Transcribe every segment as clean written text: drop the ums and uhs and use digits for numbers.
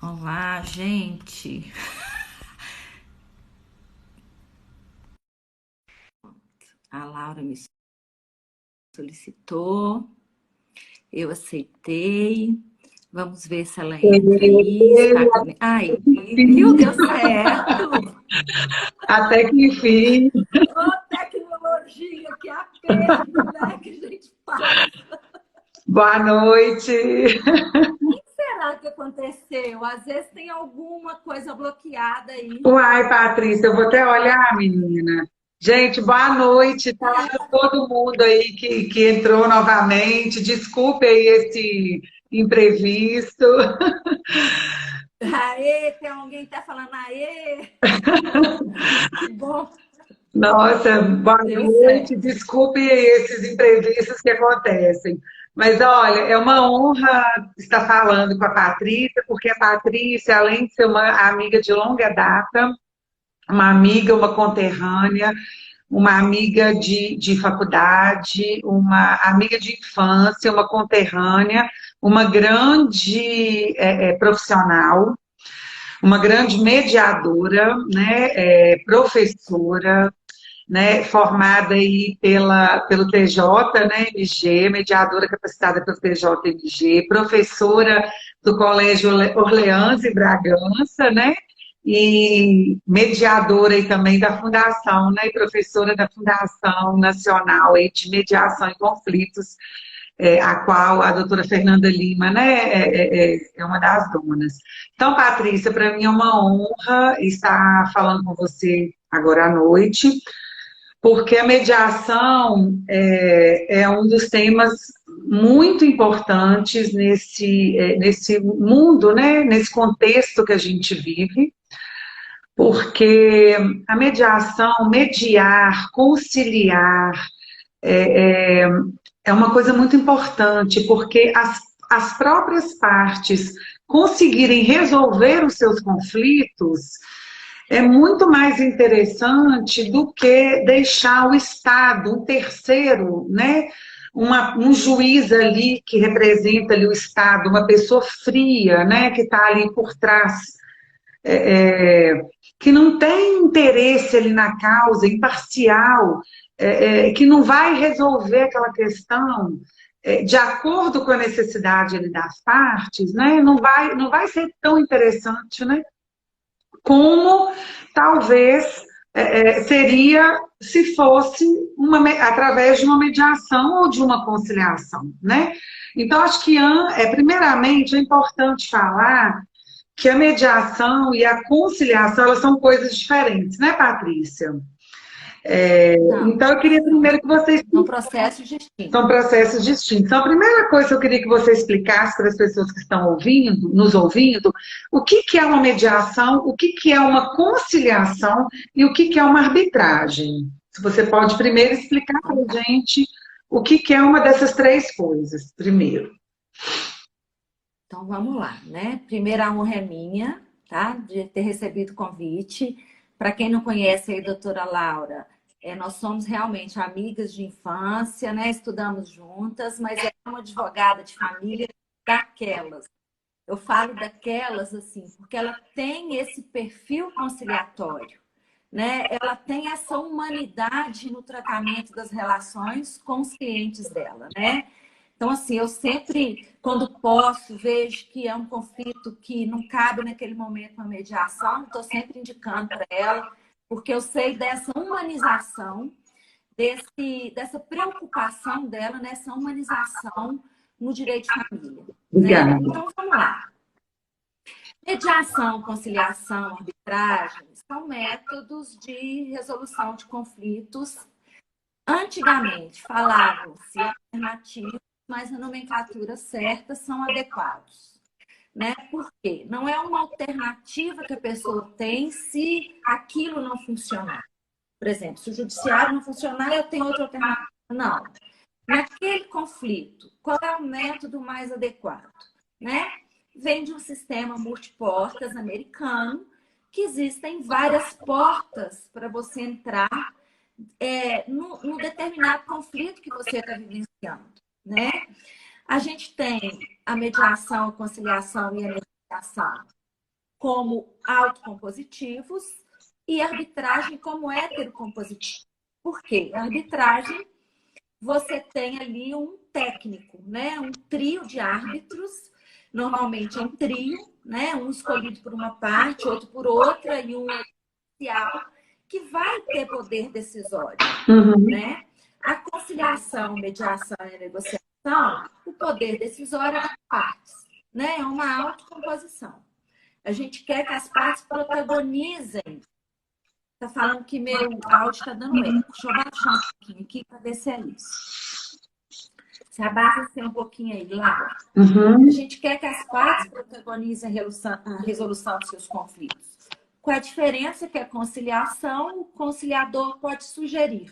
Olá, gente. A Laura me solicitou, eu aceitei. Vamos ver se ela entra aí. Está também. Aí, viu? Deu certo. Até que enfim. Ô, tecnologia, que aperto, né? Que a gente passa. Boa noite. O que será que aconteceu? Às vezes tem alguma coisa bloqueada aí. Uai, Patrícia, eu vou até olhar, menina. Gente, boa noite. Tá todo mundo aí que entrou novamente. Desculpe aí esse imprevisto. Aê, tem alguém que tá falando aê. Que bom. Nossa, boa Deu noite. certo. Desculpe aí esses imprevistos que acontecem. Mas olha, é uma honra estar falando com a Patrícia, porque a Patrícia, além de ser uma amiga de longa data, uma amiga, uma conterrânea, uma amiga de faculdade, uma amiga de infância, uma conterrânea, uma grande profissional, uma grande mediadora, né, professora, né, formada aí pelo TJ, né, MG, mediadora capacitada pelo TJ MG, professora do Colégio Orleans e Bragança, né, e mediadora aí também da Fundação, né, e professora da Fundação Nacional aí de Mediação em Conflitos, a qual a doutora Fernanda Lima, né, é uma das donas. Então, Patrícia, para mim é uma honra estar falando com você agora à noite, porque a mediação é um dos temas muito importantes nesse mundo, né? Nesse contexto que a gente vive, porque a mediação, mediar, conciliar, é, é, é uma coisa muito importante, porque as próprias partes conseguirem resolver os seus conflitos é muito mais interessante do que deixar o Estado, um terceiro, né? Um juiz ali que representa ali o Estado, uma pessoa fria, né? Que está ali por trás, que não tem interesse ali na causa, imparcial, que não vai resolver aquela questão de acordo com a necessidade ali das partes, né? Não vai ser tão interessante, né? Como talvez seria se fosse através de uma mediação ou de uma conciliação, né? Então, acho que, primeiramente, é importante falar que a mediação e a conciliação, elas são coisas diferentes, né, Patrícia? Não, Então, eu queria são, primeiro que vocês são processos são distintos. processos distintos. Então, a primeira coisa que eu queria que você explicasse para as pessoas que estão ouvindo, nos ouvindo, o que que é uma mediação, o que que é uma conciliação e o que que é uma arbitragem. Se você pode primeiro explicar para Então, a gente o que que é uma dessas três coisas, primeiro. Então vamos lá, né? Primeira a honra é minha, tá? De ter recebido o convite. Para quem não conhece aí, doutora Laura, nós somos realmente amigas de infância, né? Estudamos juntas, mas é uma advogada de família daquelas. Eu falo daquelas assim, porque ela tem esse perfil conciliatório, né? Ela tem essa humanidade no tratamento das relações com os clientes dela, né? Então, assim, eu sempre, quando posso, vejo que é um conflito que não cabe naquele momento uma mediação, estou sempre indicando para ela, porque eu sei dessa humanização, dessa preocupação dela, nessa humanização no direito de família, né? Obrigada. Então, vamos lá. Mediação, conciliação, arbitragem são métodos de resolução de conflitos. Antigamente falavam-se alternativos, mas a nomenclatura certa são adequados. Né? Por quê? Não é uma alternativa que a pessoa tem se aquilo não funcionar. Por exemplo, se o judiciário não funcionar, eu tenho outra alternativa. Não. Naquele conflito, qual é o método mais adequado? Né? Vem de um sistema multiportas americano, que existem várias portas para você entrar no determinado conflito que você está vivenciando, né? A gente tem a mediação, a conciliação e a negociação. como autocompositivos e arbitragem como heterocompositiva. Por quê? A arbitragem, você tem ali um técnico, né? Um trio de árbitros, normalmente é um trio, né? Um escolhido por uma parte, outro por outra, e um especial, que vai ter poder decisório, né? A conciliação, mediação e negociação, o poder decisório é das partes, né? É uma autocomposição. A gente quer que as partes protagonizem. Tá falando que meu áudio está dando eco. Deixa eu baixar um pouquinho aqui para ver se é isso. Se abaixa um pouquinho aí, Laura. A gente quer que as partes protagonizem a resolução dos seus conflitos. Qual é a diferença? Que a conciliação, o conciliador pode sugerir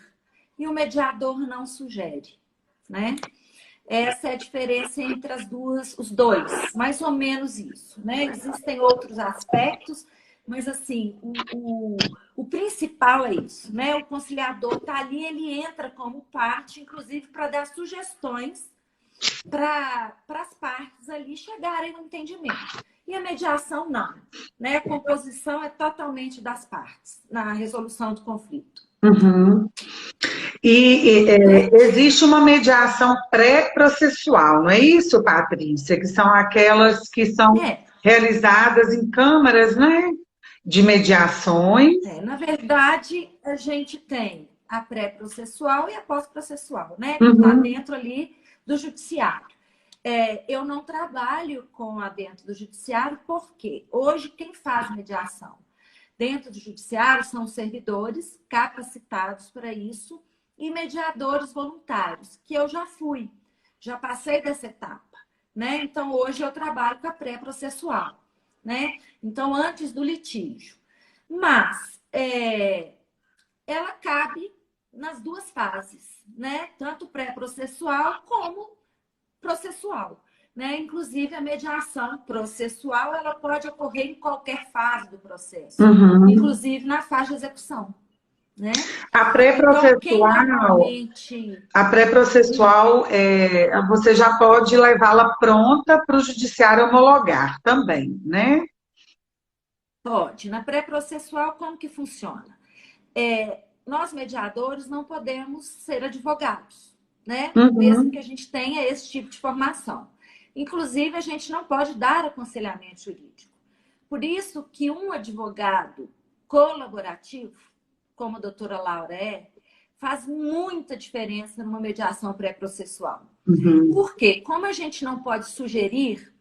e o mediador não sugere, né? Essa é a diferença entre os dois, mais ou menos isso, né? Existem outros aspectos, mas assim, o principal é isso, né? O conciliador está ali, ele entra como parte, inclusive para dar sugestões para as partes ali chegarem no entendimento. E a mediação não, né? A composição é totalmente das partes na resolução do conflito. Existe uma mediação pré-processual, não é isso, Patrícia? Que são aquelas que são realizadas em câmaras, né? De mediações. Na verdade, a gente tem a pré-processual e a pós-processual, né? Que está dentro ali do judiciário. Eu não trabalho com a dentro do judiciário, porque hoje quem faz mediação dentro do judiciário são servidores capacitados para isso e mediadores voluntários, que eu já passei dessa etapa, né? Então, hoje eu trabalho com a pré-processual, né? Então, antes do litígio. Mas ela cabe nas duas fases, né? Tanto pré-processual como processual, né? Inclusive, a mediação processual, ela pode ocorrer em qualquer fase do processo, inclusive na fase de execução. Né? A pré-processual, você já pode levá-la pronta para o judiciário homologar também, né? Pode. Na pré-processual, como que funciona? Nós, mediadores, não podemos ser advogados, né? Mesmo que a gente tenha esse tipo de formação. Inclusive, a gente não pode dar aconselhamento jurídico. Por isso que um advogado colaborativo, como a doutora Laura faz muita diferença numa mediação pré-processual. Por quê? Como a gente não pode sugerir,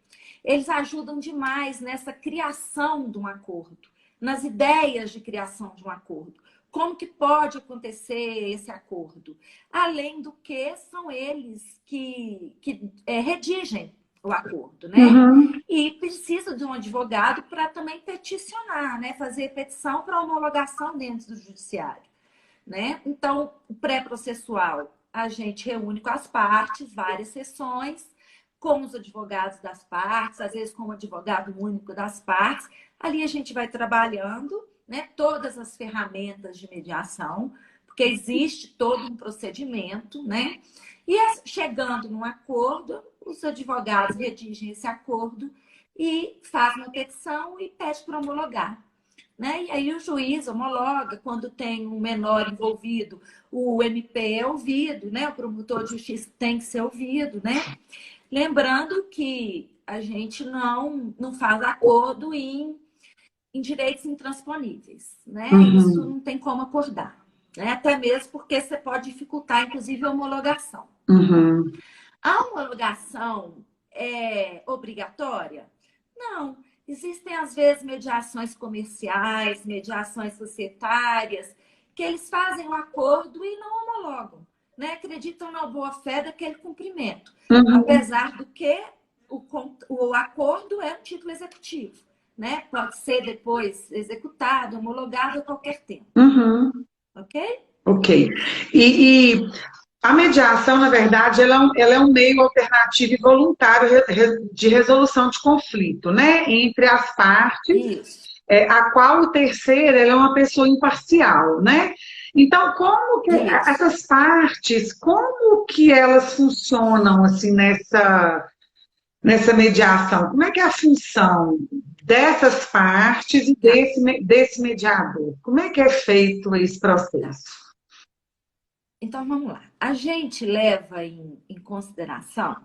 eles ajudam demais nessa criação de um acordo, nas ideias de criação de um acordo. Como que pode acontecer esse acordo? Além do que são eles que redigem o acordo, né? E precisa de um advogado para também peticionar, né? Fazer petição para homologação dentro do judiciário, né? Então, o pré-processual, a gente reúne com as partes, várias sessões, com os advogados das partes, às vezes com o advogado único das partes. Ali a gente vai trabalhando, né? Todas as ferramentas de mediação, porque existe todo um procedimento, né? E chegando num acordo, os advogados redigem esse acordo e fazem uma petição e pedem para homologar, né? E aí o juiz homologa. Quando tem um menor envolvido, o MP é ouvido, né? O promotor de justiça tem que ser ouvido, né? Lembrando que a gente não faz acordo em direitos intransponíveis, né? Isso não tem como acordar, né? Até mesmo porque você pode dificultar, inclusive, a homologação. A homologação é obrigatória? Não. Existem, às vezes, mediações comerciais, mediações societárias, que eles fazem um acordo e não homologam, né? Acreditam na boa-fé daquele cumprimento. Apesar do que o acordo é um título executivo, né? Pode ser depois executado, homologado a qualquer tempo. Ok? Ok. E a mediação, na verdade, ela é um meio alternativo e voluntário de resolução de conflito, né? Entre as partes, Isso. A qual o terceiro ela é uma pessoa imparcial, né? Então, como que essas partes, como que elas funcionam assim nessa mediação? Como é que é a função dessas partes e Tá. desse mediador? Como é que é feito esse Tá. processo? Então vamos lá. A gente leva em consideração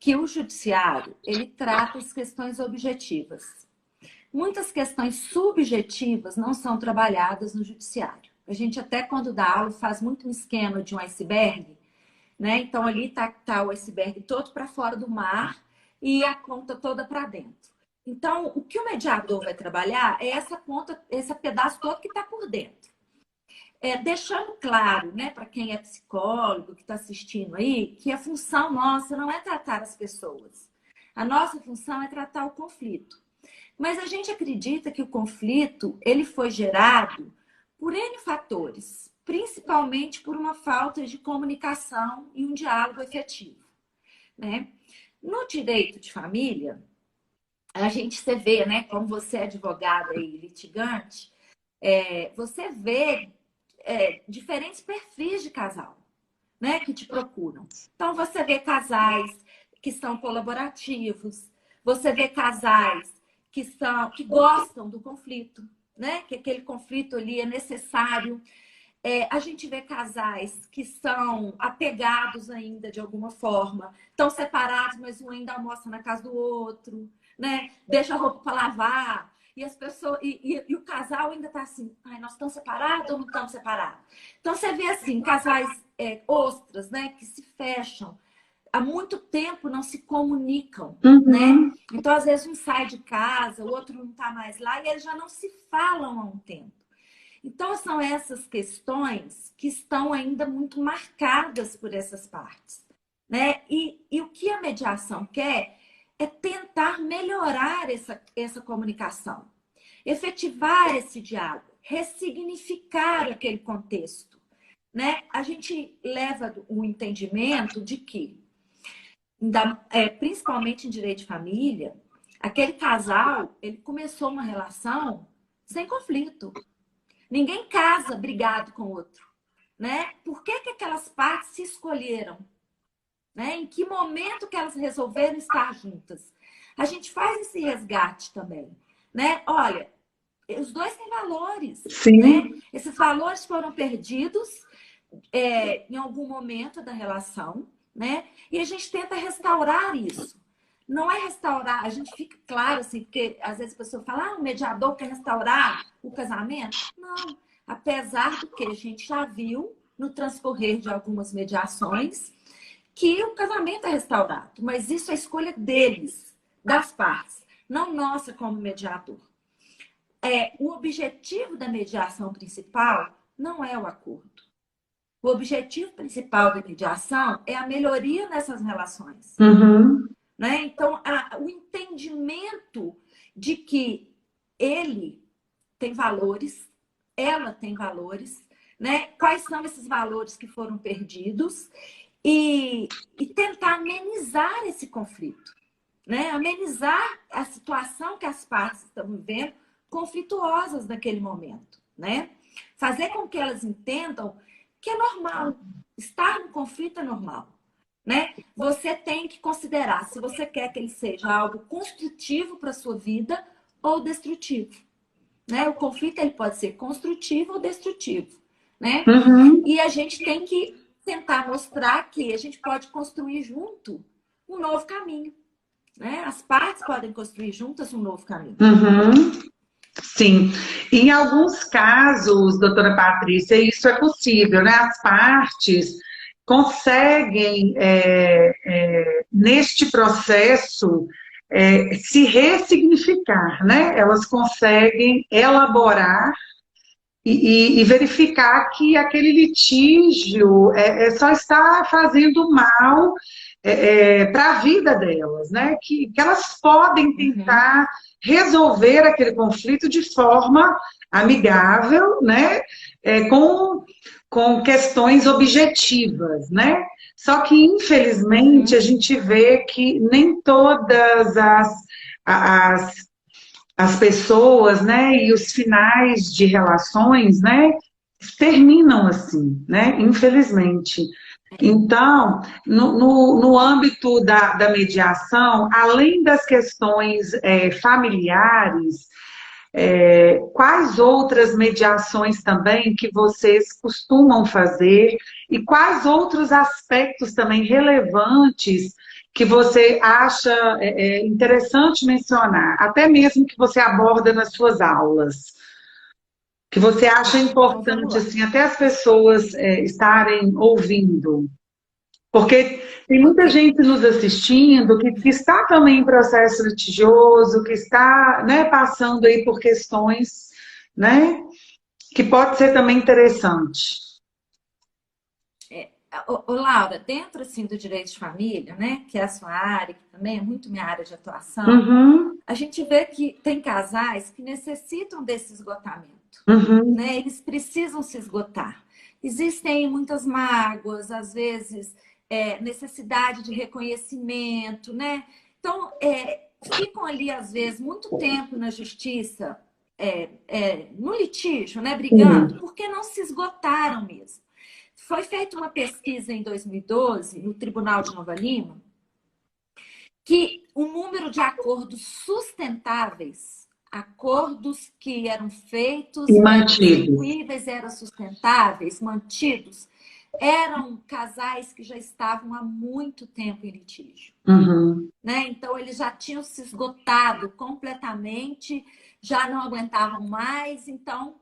que o judiciário ele trata as questões objetivas. Muitas questões subjetivas não são trabalhadas no judiciário. A gente até quando dá aula faz muito um esquema de um iceberg, né? Então ali tá o iceberg todo para fora do mar e a conta toda para dentro. Então, o que o mediador vai trabalhar é essa conta, esse pedaço todo que está por dentro. Deixando claro, né, para quem é psicólogo, que está assistindo aí, que a função nossa não é tratar as pessoas. A nossa função é tratar o conflito. Mas a gente acredita que o conflito ele foi gerado por N fatores, principalmente por uma falta de comunicação e um diálogo efetivo, né? No direito de família, a gente se vê, né, como você é advogada e litigante, você vê diferentes perfis de casal, né, que te procuram. Então, você vê casais que são colaborativos, você vê casais que gostam do conflito, né, que aquele conflito ali é necessário. A gente vê casais que são apegados ainda de alguma forma, estão separados, mas um ainda almoça na casa do outro, né? Deixa a roupa para lavar. E as pessoas e o casal ainda está assim, ai, nós estamos separados ou não estamos separados? Então você vê assim, casais ostras, né, que se fecham, há muito tempo não se comunicam, né? Uhum. Então às vezes um sai de casa, o outro não está mais lá e eles já não se falam há um tempo. Então, são essas questões que estão ainda muito marcadas por essas partes, né? E o que a mediação quer é tentar melhorar essa comunicação, efetivar esse diálogo, ressignificar aquele contexto, né? A gente leva o entendimento de que, principalmente em direito de família, aquele casal, ele começou uma relação sem conflito. Ninguém casa brigado com o outro, né? Por que aquelas partes se escolheram? Né? Em que momento que elas resolveram estar juntas? A gente faz esse resgate também, né? Olha, os dois têm valores, né? Sim. Esses valores foram perdidos em algum momento da relação, né? E a gente tenta restaurar isso. Não é restaurar, a gente fica claro assim, porque às vezes a pessoa fala, o mediador quer restaurar o casamento. Não, apesar do que a gente já viu no transcorrer de algumas mediações que o casamento é restaurado, mas isso é escolha deles, das partes, não nossa como mediador. O objetivo da mediação principal não é o acordo. O objetivo principal da mediação é a melhoria nessas relações. Uhum. Né? Então, o entendimento de que ele tem valores, ela tem valores, né? Quais são esses valores que foram perdidos e tentar amenizar esse conflito, né? Amenizar a situação que as partes estão vivendo conflituosas naquele momento, né? Fazer com que elas entendam que é normal, estar no conflito é normal. Né? Você tem que considerar se você quer que ele seja algo construtivo para a sua vida ou destrutivo. Né? O conflito ele pode ser construtivo ou destrutivo. Né? Uhum. E a gente tem que tentar mostrar que a gente pode construir junto um novo caminho. Né? As partes podem construir juntas um novo caminho. Uhum. Sim, em alguns casos, doutora Patrícia, isso é possível, né? As partes conseguem, neste processo, se ressignificar, né? Elas conseguem elaborar e verificar que aquele litígio só está fazendo mal para a vida delas, né? Que elas podem Uhum. tentar resolver aquele conflito de forma amigável, né? Com questões objetivas, né? Só que, infelizmente, a Uhum. gente vê que nem todas as as pessoas, né, e os finais de relações, né, terminam assim, né, infelizmente. Então, no âmbito da mediação, além das questões familiares, quais outras mediações também que vocês costumam fazer e quais outros aspectos também relevantes que você acha interessante mencionar, até mesmo que você aborda nas suas aulas, que você acha Tá, então vamos importante, lá. assim, até as pessoas estarem ouvindo. Porque tem muita Ok. gente nos assistindo que está também em processo litigioso, que está, né, passando aí por questões, né, que pode ser também interessante. Laura, dentro assim do direito de família, né, que é a sua área, que também é muito minha área de atuação, Uhum, a gente vê que tem casais que necessitam desse esgotamento, uhum, né? Eles precisam se esgotar. Existem muitas mágoas, às vezes necessidade de reconhecimento, né? Então, ficam ali, às vezes, muito tempo na justiça, no litígio, né? Brigando, sim. porque não se esgotaram mesmo. Foi feita uma pesquisa em 2012, no Tribunal de Nova Lima, que o número de acordos sustentáveis, acordos que eram feitos, E eram mantidos. execuíveis, eram sustentáveis, mantidos, eram casais que já estavam há muito tempo em litígio. Uhum. Né? Então, eles já tinham se esgotado completamente, já não aguentavam mais, então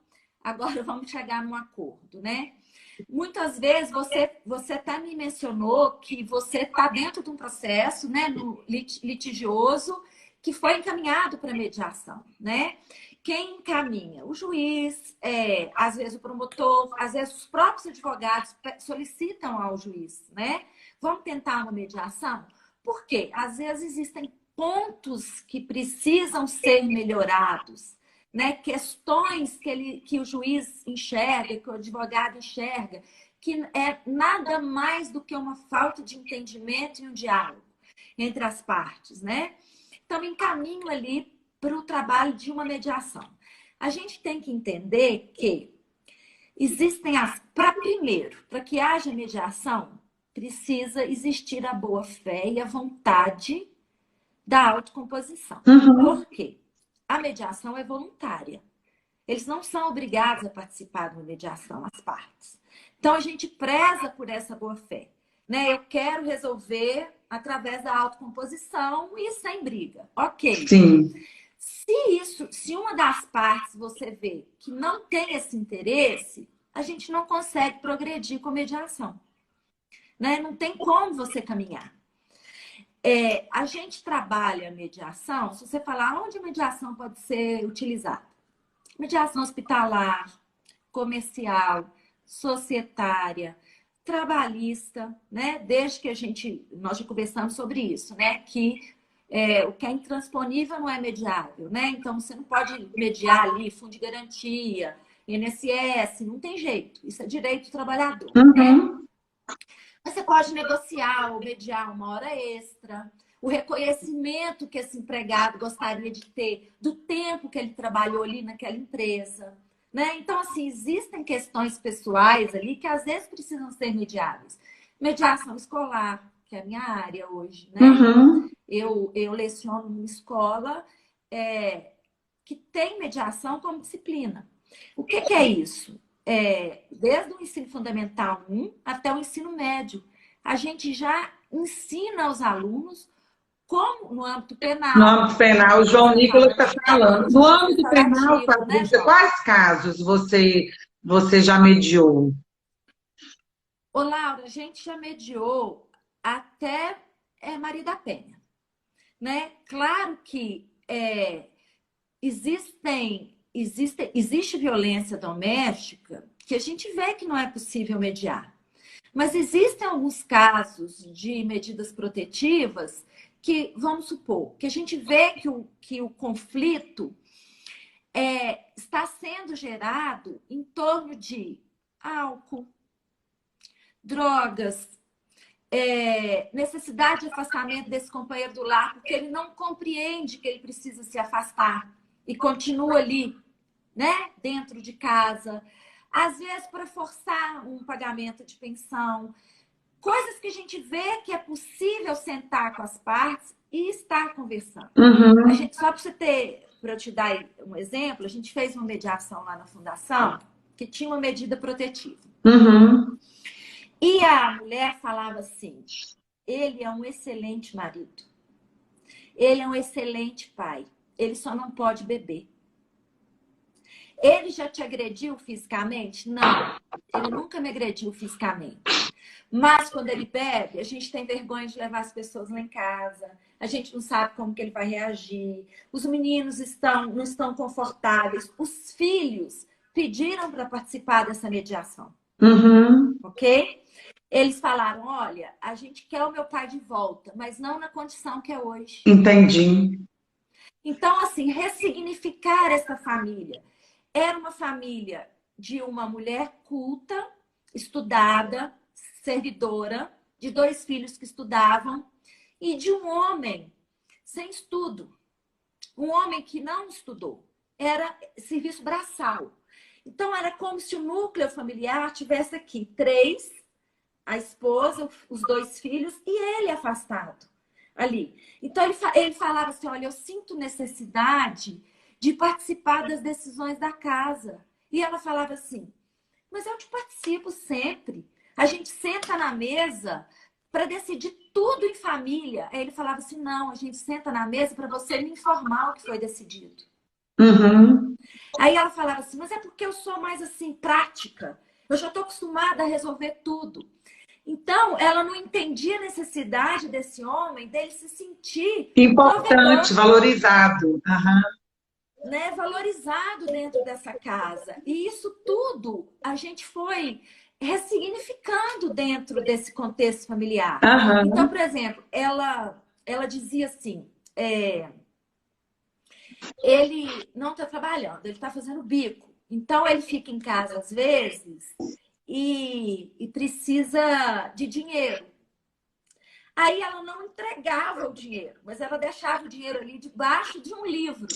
agora vamos chegar num acordo, né? Muitas vezes você até me mencionou que você está dentro de um processo, né, no litigioso que foi encaminhado para mediação, né? Quem encaminha? O juiz, às vezes o promotor, às vezes os próprios advogados solicitam ao juiz, né? Vamos tentar uma mediação? Por quê? Às vezes existem pontos que precisam ser melhorados, né, questões que o juiz enxerga, que o advogado enxerga, que é nada mais do que uma falta de entendimento e um diálogo entre as partes, né? Então, encaminho ali para o trabalho de uma mediação. A gente tem que entender que existem primeiro, para que haja mediação, precisa existir a boa fé e a vontade da autocomposição. Uhum. Por quê? A mediação é voluntária. Eles não são obrigados a participar de uma mediação, as partes. Então, a gente preza por essa boa-fé. Né? Eu quero resolver através da autocomposição e sem briga. Ok. Sim. Se uma das partes você vê que não tem esse interesse, a gente não consegue progredir com a mediação. Né? Não tem como você caminhar. A gente trabalha a mediação, se você falar onde a mediação pode ser utilizada. Mediação hospitalar, comercial, societária, trabalhista, né? Desde que nós já conversamos sobre isso, né? Que o que é intransponível não é mediável, né? Então você não pode mediar ali fundo de garantia, INSS, não tem jeito. Isso é direito do trabalhador, né? Uhum. Mas você pode negociar ou mediar uma hora extra, o reconhecimento que esse empregado gostaria de ter do tempo que ele trabalhou ali naquela empresa. Né? Então, assim, existem questões pessoais ali que às vezes precisam ser mediadas. Mediação escolar, que é a minha área hoje, né? Uhum. Eu leciono numa escola que tem mediação como disciplina. O que é isso? Desde o ensino fundamental 1 até o ensino médio, a gente já ensina aos alunos como no âmbito No penal, âmbito no penal, o âmbito, João você Nicolas falando está de falando. demande No âmbito penal, administrativa, né, Patrícia, João? quais casos você já mediou? Ô, Laura, a gente já mediou até Maria da Penha, né? Claro que existe violência doméstica que a gente vê que não é possível mediar. Mas existem alguns casos de medidas protetivas que, vamos supor, que a gente vê que o conflito está sendo gerado em torno de álcool, drogas, necessidade de afastamento desse companheiro do lar, porque ele não compreende que ele precisa se afastar e continua ali, né, dentro de casa. Às vezes, para forçar um pagamento de pensão. Coisas que a gente vê que é possível sentar com as partes e estar conversando. Uhum. Só para eu te dar um exemplo, a gente fez uma mediação lá na fundação que tinha uma medida protetiva. Uhum. E a mulher falava assim: ele é um excelente marido, ele é um excelente pai, ele só não pode beber. Ele já te agrediu fisicamente? Não, ele nunca me agrediu fisicamente. Mas quando ele bebe, a gente tem vergonha de levar as pessoas lá em casa. A gente não sabe como que ele vai reagir. Os meninos não estão confortáveis. Os filhos pediram para participar dessa mediação. Uhum. Ok? Eles falaram, olha, a gente quer o meu pai de volta, mas não na condição que é hoje. Entendi. Então, assim, ressignificar essa família. Era uma família de uma mulher culta, estudada, servidora, de 2 filhos que estudavam, e de um homem sem estudo. Um homem que não estudou. Era serviço braçal. Então, era como se o núcleo familiar tivesse aqui 3, a esposa, os 2 filhos e ele afastado ali. Então, ele falava assim, olha, eu sinto necessidade de participar das decisões da casa. E ela falava assim, mas eu te participo sempre. A gente senta na mesa para decidir tudo em família. Aí ele falava assim, não, a gente senta na mesa para você me informar o que foi decidido. Uhum. Aí ela falava assim, mas é porque eu sou mais assim, prática. Eu já estou acostumada a resolver tudo. Então, ela não entendia a necessidade desse homem, dele se sentir Importante, provedor, valorizado. Uhum. né, valorizado dentro dessa casa. E isso tudo a gente foi ressignificando dentro desse contexto familiar. Então, Uhum. por exemplo, ela dizia assim, ele não está trabalhando, ele está fazendo bico. Então, ele fica em casa às vezes e precisa de dinheiro. Aí ela não entregava o dinheiro, mas ela deixava o dinheiro ali debaixo de um livro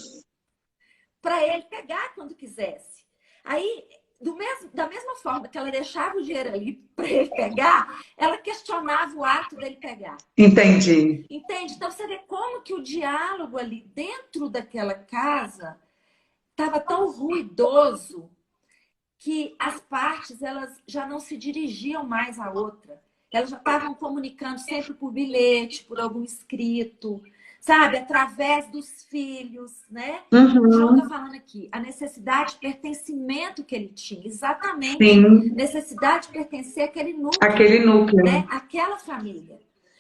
para ele pegar quando quisesse. Aí, da mesma forma que ela deixava o dinheiro ali para ele pegar, ela questionava o ato dele pegar. Entendi. Entende? Então você vê como que o diálogo ali dentro daquela casa estava tão ruidoso que as partes elas já não se dirigiam mais à outra. Elas já estavam comunicando sempre por bilhete, por algum escrito, sabe? Através dos filhos, né? O João está Uhum. falando aqui, a necessidade de pertencimento que ele tinha, exatamente. Sim, Necessidade de pertencer àquele núcleo, aquele núcleo. né? Àquela família.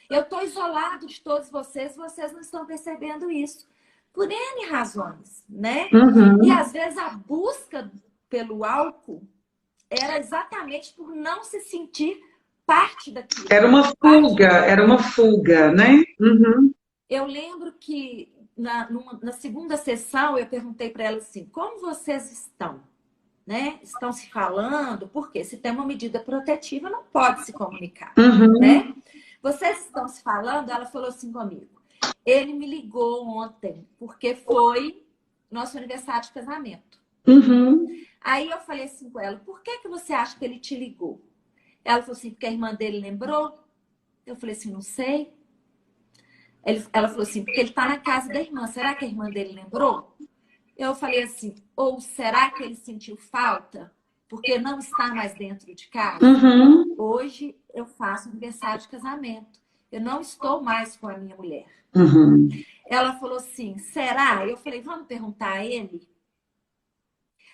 Eu estou isolado de todos vocês, vocês não estão percebendo isso. Por N razões, né? E Uhum. às vezes a busca pelo álcool era exatamente por não se sentir parte daquilo. Parte Era daquilo. uma fuga, né? Uhum. Eu lembro que na segunda sessão eu perguntei para ela assim, como vocês estão? Né? Estão se falando? Porque se tem uma medida protetiva, não pode se comunicar. Uhum. Né? Vocês estão se falando? Ela falou assim comigo. Ele me ligou ontem, porque foi nosso aniversário de casamento. Uhum. Aí eu falei assim com ela, por que você acha que ele te ligou? Ela falou assim, porque a irmã dele lembrou. Eu falei assim, não sei. Ela falou assim, porque ele está na casa da irmã. Será que a irmã dele lembrou? Eu falei assim, ou será que ele sentiu falta porque não está mais dentro de casa? Uhum. Hoje eu faço aniversário de casamento. Eu não estou mais com a minha mulher. Uhum. Ela falou assim, será? Eu falei, vamos perguntar a ele?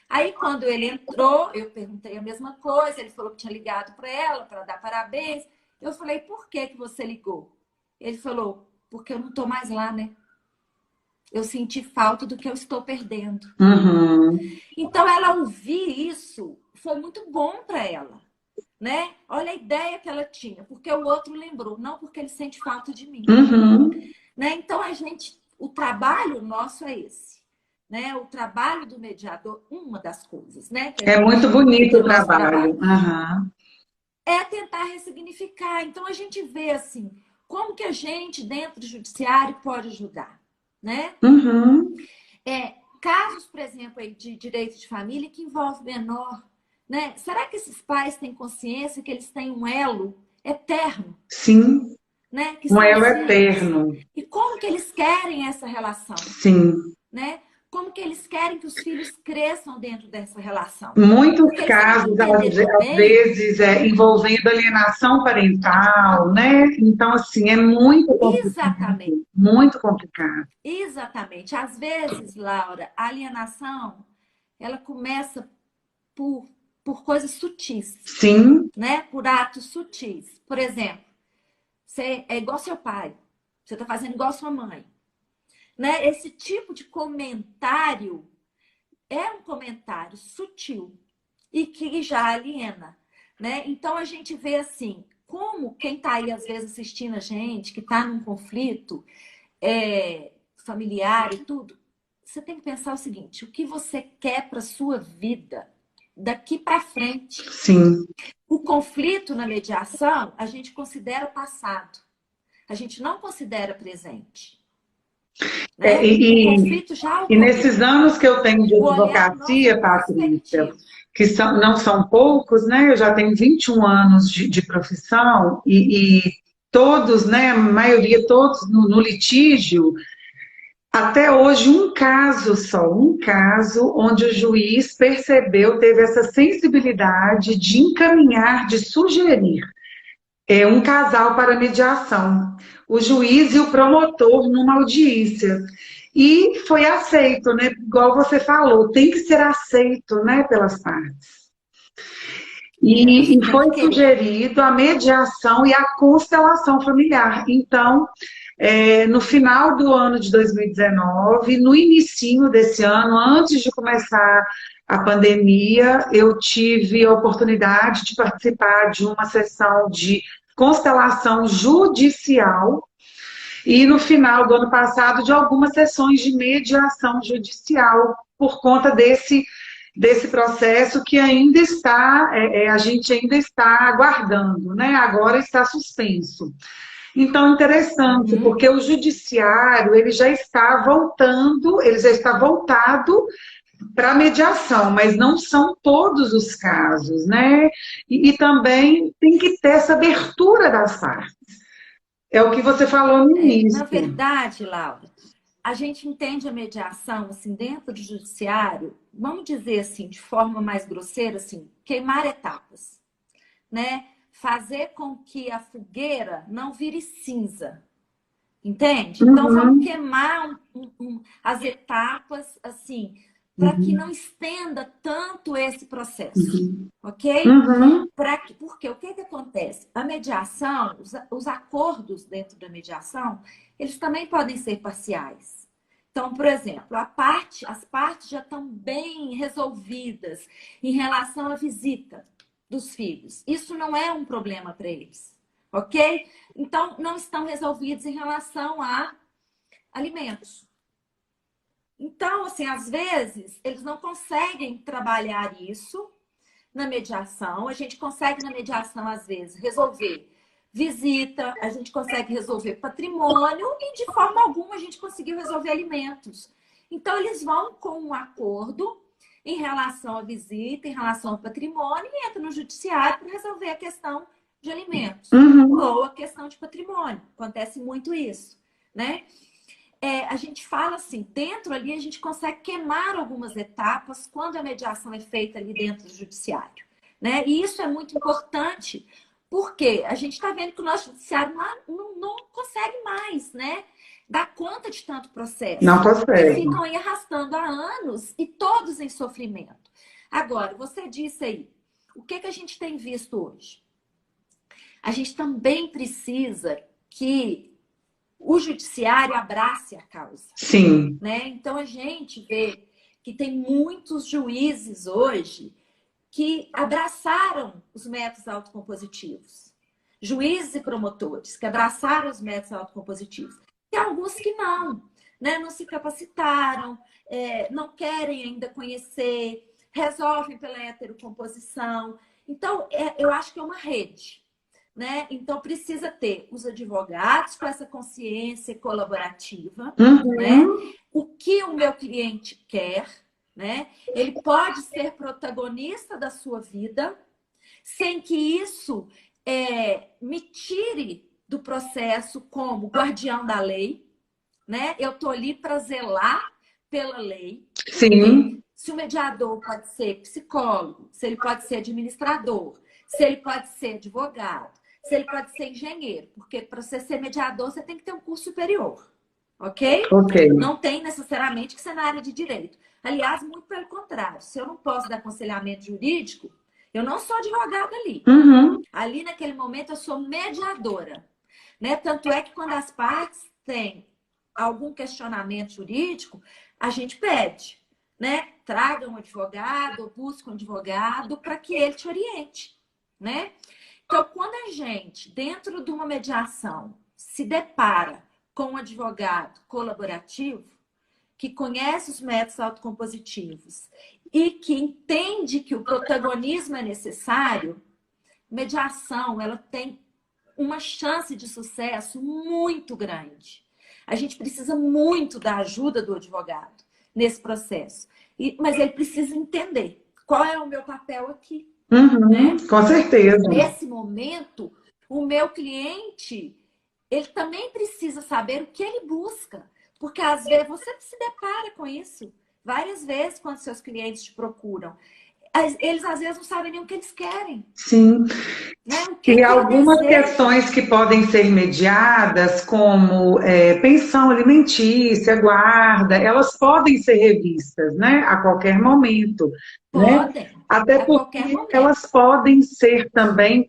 Aí, quando ele entrou, eu perguntei a mesma coisa. Ele falou que tinha ligado para ela para dar parabéns. Eu falei, por que você ligou? Ele falou, porque eu não estou mais lá, né? Eu senti falta do que eu estou perdendo. Uhum. Então, ela ouvir isso foi muito bom para ela, né? Olha a ideia que ela tinha, porque o outro lembrou, não porque ele sente falta de mim, Uhum. né? Então, o trabalho nosso é esse. Né? O trabalho do mediador, uma das coisas, né, que a É muito gente bonito o do nosso trabalho. trabalho Uhum. é tentar ressignificar. Então a gente vê assim, como que a gente dentro do judiciário pode ajudar, né? Uhum. Casos, por exemplo, aí de direito de família que envolve menor, né? Será que esses pais têm consciência que eles têm um elo eterno, Sim, né? Que um são elo os filhos. eterno. E como que eles querem essa relação, Sim. né? Como que eles querem que os filhos cresçam dentro dessa relação? Muitos Porque eles têm que casos, entender às também, vezes, envolvendo alienação parental, né? Então, assim, é muito exatamente, complicado, muito complicado. exatamente. Às vezes, Laura, a alienação, ela começa por, por coisas sutis, Sim, né? Por atos sutis. Por exemplo, você é igual seu pai, você está fazendo igual sua mãe, né? Esse tipo de comentário é um comentário sutil e que já aliena, né? Então a gente vê assim, como quem está aí às vezes assistindo a gente, que está num conflito familiar e tudo, você tem que pensar o seguinte: o que você quer para sua vida daqui para frente? sim. O conflito na mediação a gente considera passado, a gente não considera presente, É, né? O conflito já e ocorreu. nesses anos que eu tenho de O olhar nosso é advocacia, Patrícia, prospectivo. que não são poucos, né? Eu já tenho 21 anos de profissão e todos, né? A maioria, todos no litígio, até hoje um caso só, um caso onde o juiz percebeu, teve essa sensibilidade de encaminhar, de sugerir um casal para mediação, o juiz e o promotor numa audiência. E foi aceito, né? Igual você falou, tem que ser aceito, né, pelas partes. Elas E têm foi que querer. sugerido a mediação e a constelação familiar. Então, no final do ano de 2019, no inicinho desse ano, antes de começar a pandemia, eu tive a oportunidade de participar de uma sessão de constelação judicial e no final do ano passado de algumas sessões de mediação judicial por conta desse processo que ainda está, a gente ainda está aguardando, né? Agora está suspenso. Então, interessante, Uhum. porque o judiciário ele já está voltando, ele já está voltado para a mediação, mas não são todos os casos, né? E também tem que ter essa abertura das partes. É o que você falou no Na início. verdade, Laura, a gente entende a mediação, assim, dentro do judiciário, vamos dizer assim, de forma mais grosseira, assim, queimar etapas, né? Fazer com que a fogueira não vire cinza, entende? Então, vamos Uhum, queimar as etapas, assim, para que uhum, não estenda tanto esse processo, uhum, ok? uhum, Porque o que acontece? A mediação, os acordos dentro da mediação, eles também podem ser parciais. Então, por exemplo, as partes já estão bem resolvidas em relação à visita dos filhos. Isso não é um problema para eles, ok? Então, não estão resolvidos em relação a alimentos. Então, assim, às vezes, eles não conseguem trabalhar isso na mediação. A gente consegue, na mediação, às vezes, resolver visita, a gente consegue resolver patrimônio e, de forma alguma, a gente conseguiu resolver alimentos. Então, eles vão com um acordo em relação à visita, em relação ao patrimônio, e entram no judiciário para resolver a questão de alimentos uhum. ou a questão de patrimônio. Acontece muito isso, né? A gente fala assim, dentro ali a gente consegue queimar algumas etapas quando a mediação é feita ali dentro do judiciário, né? E isso é muito importante, porque a gente está vendo que o nosso judiciário não consegue mais, né? Dar conta de tanto Não processo, que consegue. ficam aí arrastando há anos e todos em sofrimento. Agora, você disse aí, o que a gente tem visto hoje? A gente também precisa que o judiciário abrace a causa, Sim. né? Então a gente vê que tem muitos juízes hoje que abraçaram os métodos autocompositivos. Juízes e promotores que abraçaram os métodos autocompositivos. E alguns que não, né? Não se capacitaram, não querem ainda conhecer, resolvem pela heterocomposição. Então, eu acho que é uma rede, né? Então precisa ter os advogados com essa consciência colaborativa, né? Uhum. O que o meu cliente quer, né? Ele pode ser protagonista da sua vida, sem que isso me tire do processo como guardião da lei, né? Eu tô ali para zelar pela lei. Sim. Se o mediador pode ser psicólogo, se ele pode ser administrador, se ele pode ser advogado, se ele pode ser engenheiro, porque para você ser mediador você tem que ter um curso superior, ok? Ok. Não tem necessariamente que ser na área de direito. Aliás, muito pelo contrário. Se eu não posso dar aconselhamento jurídico, eu não sou advogada ali. Uhum. Ali naquele momento eu sou mediadora, né? Tanto é que quando as partes têm algum questionamento jurídico, a gente pede, né? Traga um advogado, ou busque um advogado para que ele te oriente, né? Então, quando a gente, dentro de uma mediação, se depara com um advogado colaborativo, que conhece os métodos autocompositivos e que entende que o protagonismo é necessário, mediação, ela tem uma chance de sucesso muito grande. A gente precisa muito da ajuda do advogado nesse processo. Mas ele precisa entender qual é o meu papel aqui. Né? Com certeza. Nesse momento, o meu cliente, ele também precisa saber o que ele busca. Porque às vezes você se depara com isso várias vezes quando seus clientes te procuram. Eles às vezes não sabem nem o que eles querem. Sim. Né? E algumas questões que podem ser mediadas, como pensão alimentícia, guarda, elas podem ser revistas, né, a qualquer momento. Podem, né? Até a qualquer porque momento. elas podem ser também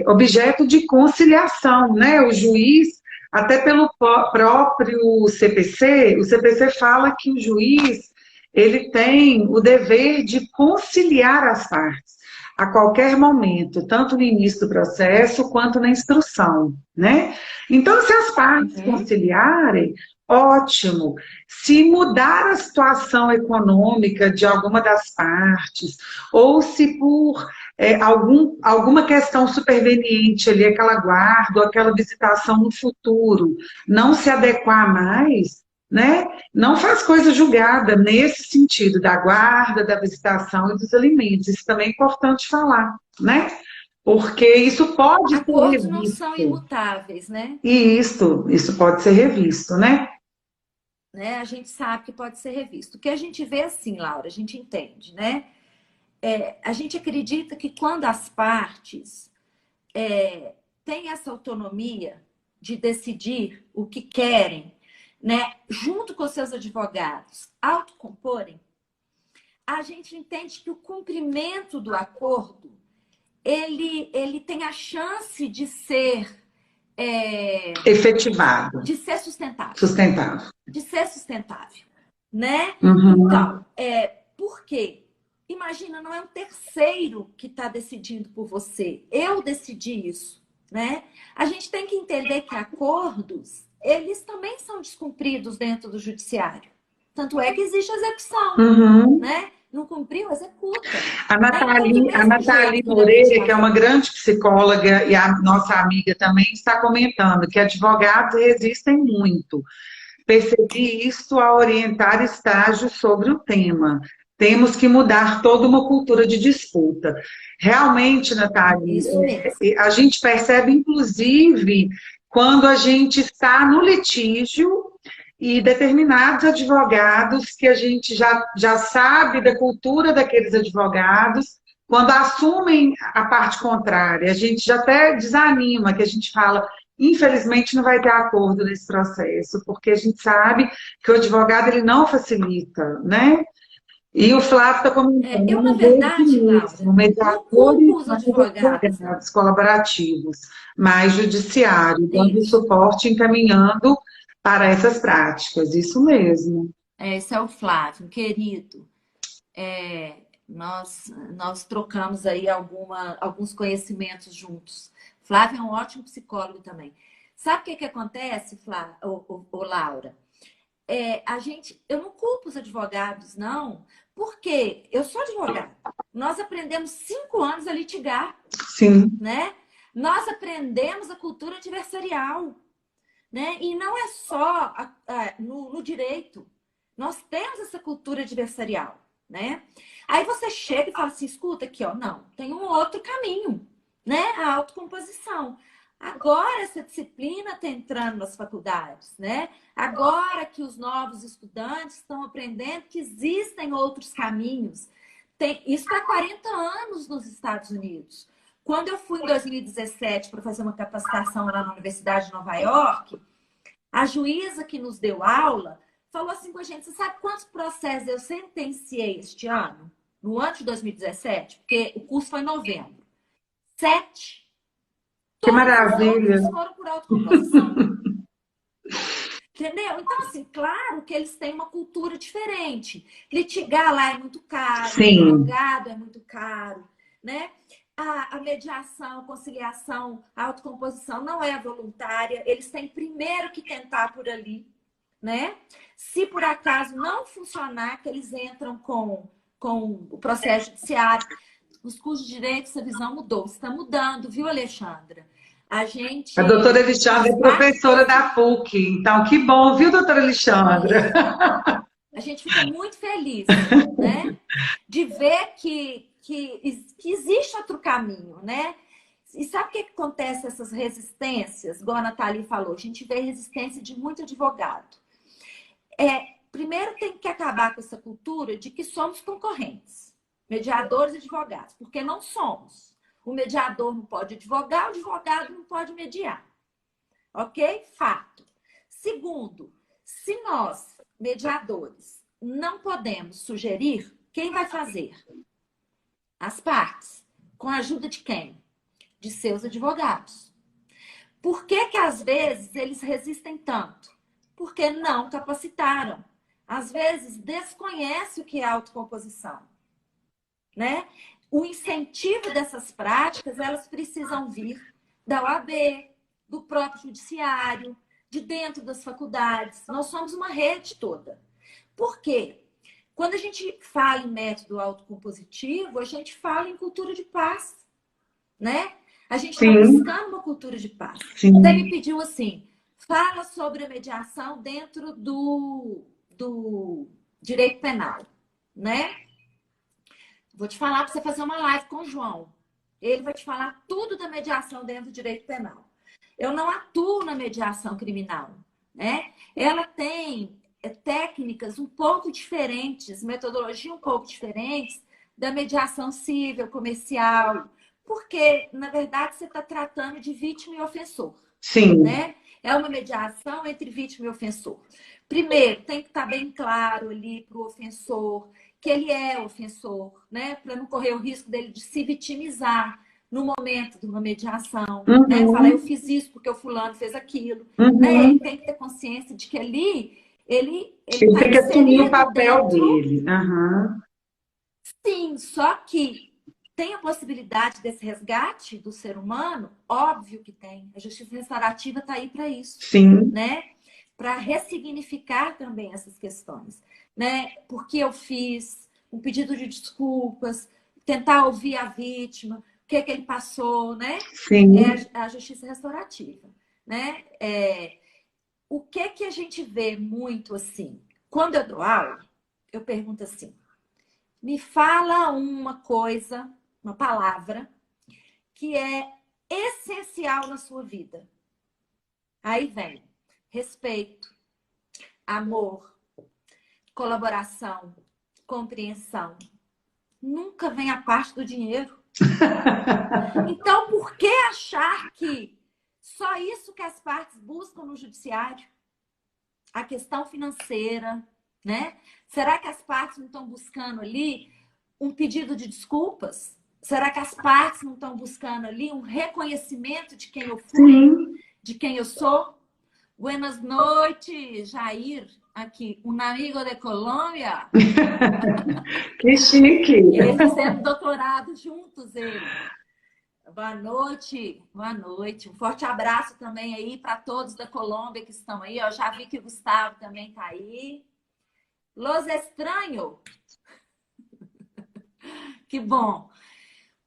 objeto de conciliação, né? O juiz, até pelo próprio CPC, o CPC fala que o juiz ele tem o dever de conciliar as partes a qualquer momento, tanto no início do processo quanto na instrução, né? Então, se as partes conciliarem, ótimo. Se mudar a situação econômica de alguma das partes, ou se por alguma questão superveniente ali, aquela guarda ou aquela visitação no futuro, não se adequar mais, né? Não faz coisa julgada nesse sentido da guarda, da visitação e dos alimentos. Isso também é importante falar, né? Porque isso pode ser Acordos não revisto. são imutáveis, né? E isso pode ser revisto, né? A gente sabe que pode ser revisto. O que a gente vê assim, Laura, a gente entende, né? A gente acredita que quando as partes têm essa autonomia de decidir o que querem, né, junto com seus advogados, autocomporem, a gente entende que o cumprimento do acordo ele tem a chance de ser efetivado, de ser sustentável. Sustentável. De ser sustentável, né? Uhum. Então, por quê? Imagina, não é um terceiro que está decidindo por você. Eu decidi isso, né? A gente tem que entender que acordos, eles também são descumpridos dentro do judiciário. Tanto é que existe execução, né? Não cumpriu, executa. A Nathalie Moreira, que é uma grande psicóloga e a nossa amiga também, está comentando que advogados resistem muito. Percebi isso ao orientar estágios sobre o tema. Temos que mudar toda uma cultura de disputa. Realmente, Nathalie, a gente percebe, inclusive, quando a gente está no litígio e determinados advogados que a gente já sabe da cultura daqueles advogados, quando assumem a parte contrária, a gente já até desanima, que a gente fala, infelizmente não vai ter acordo nesse processo, porque a gente sabe que o advogado ele não facilita, né? E o Flávio está comentando, eu, na verdade, Laura, mediadores, não culpo os advogados colaborativos, mais judiciário, dando isso. suporte, encaminhando para essas práticas, isso mesmo. Esse é o Flávio, querido. Nós trocamos aí alguns conhecimentos juntos. Flávio é um ótimo psicólogo também. Sabe o que acontece, Flávio, Laura? Eu não culpo os advogados, não, porque eu sou advogada. Nós aprendemos 5 anos a litigar. Sim. Né? Nós aprendemos a cultura adversarial. Né? E não é só no direito. Nós temos essa cultura adversarial. Né? Aí você chega e fala assim, escuta aqui, ó, não, tem um outro caminho. né? A autocomposição. Agora essa disciplina está entrando nas faculdades, né? Agora que os novos estudantes estão aprendendo que existem outros caminhos. Isso está há 40 anos nos Estados Unidos. Quando eu fui em 2017 para fazer uma capacitação lá na Universidade de Nova York, a juíza que nos deu aula falou assim com a gente: você sabe quantos processos eu sentenciei este ano? No ano de 2017? Porque o curso foi em novembro. 7. Que Todos os maravilha! outros foram por autocomposição. Entendeu? Então, assim, claro que eles têm uma cultura diferente. Litigar lá é muito caro, Sim. advogado é muito caro, né? A mediação, a conciliação, a autocomposição não é voluntária. Eles têm primeiro que tentar por ali, né? Se por acaso não funcionar, que eles entram com o processo judiciário. Nos cursos de direito, essa visão mudou. Está mudando, viu, Alexandra? A A doutora gente Alexandra faz é parte professora desse. da PUC, então que bom, viu, doutora Alexandra? Isso. A gente fica muito feliz, né? De ver que existe outro caminho, né? E sabe o que acontece essas resistências? Igual a Nathalie falou, a gente vê resistência de muito advogado. Primeiro tem que acabar com essa cultura de que somos concorrentes, mediadores e advogados, porque não somos. O mediador não pode advogar, o advogado não pode mediar. Ok? Fato. Segundo, se nós, mediadores, não podemos sugerir, quem vai fazer? As partes. Com a ajuda de quem? De seus advogados. Por que que às vezes eles resistem tanto? Porque não capacitaram. Às vezes desconhece o que é autocomposição, né? O incentivo dessas práticas, elas precisam vir da OAB, do próprio judiciário, de dentro das faculdades. Nós somos uma rede toda. Por quê? Quando a gente fala em método autocompositivo, a gente fala em cultura de paz, né? A gente está Sim, buscando uma cultura de paz. Você me sim. pediu assim, fala sobre a mediação dentro do direito penal, né? Vou te falar para você fazer uma live com o João. Ele vai te falar tudo da mediação dentro do direito penal. Eu não atuo na mediação criminal, né? Ela tem técnicas um pouco diferentes, metodologia um pouco diferentes da mediação civil, comercial, porque, na verdade, você está tratando de vítima e ofensor, Sim. né? É uma mediação entre vítima e ofensor. Primeiro, tem que estar bem claro ali para o ofensor que ele é ofensor, né? Para não correr o risco dele de se vitimizar no momento de uma mediação, né? Falar, eu Uhum, fiz isso porque o fulano fez aquilo, né? Ele uhum. tem que ter consciência de que ali ele Ele está tem que assumir o inserido papel dentro, dele. Aham. sim, só que tem a possibilidade desse resgate do ser humano? Óbvio que tem. A justiça restaurativa está aí para isso, Sim. né? Para ressignificar também essas questões, né? Porque eu fiz um pedido de desculpas, tentar ouvir a vítima, o que é que ele passou, né? Sim. É a justiça restaurativa, né? O que é que a gente vê muito assim? Quando eu dou aula, eu pergunto assim: me fala uma coisa, uma palavra que é essencial na sua vida. Aí vem respeito, amor, colaboração, compreensão. Nunca vem a parte do dinheiro. Então, por que achar que só isso que as partes buscam no judiciário? A questão financeira, né? Será que as partes não estão buscando ali um pedido de desculpas? Será que as partes não estão buscando ali um reconhecimento de quem eu fui, Sim. de quem eu sou? Buenas noites, Jair, aqui, um amigo de Colômbia. Que chique. Ele fazendo doutorado juntos, ele. Boa noite, boa noite. Um forte abraço também aí para todos da Colômbia que estão aí. Eu já vi que o Gustavo também está aí. Los estranho. Que bom.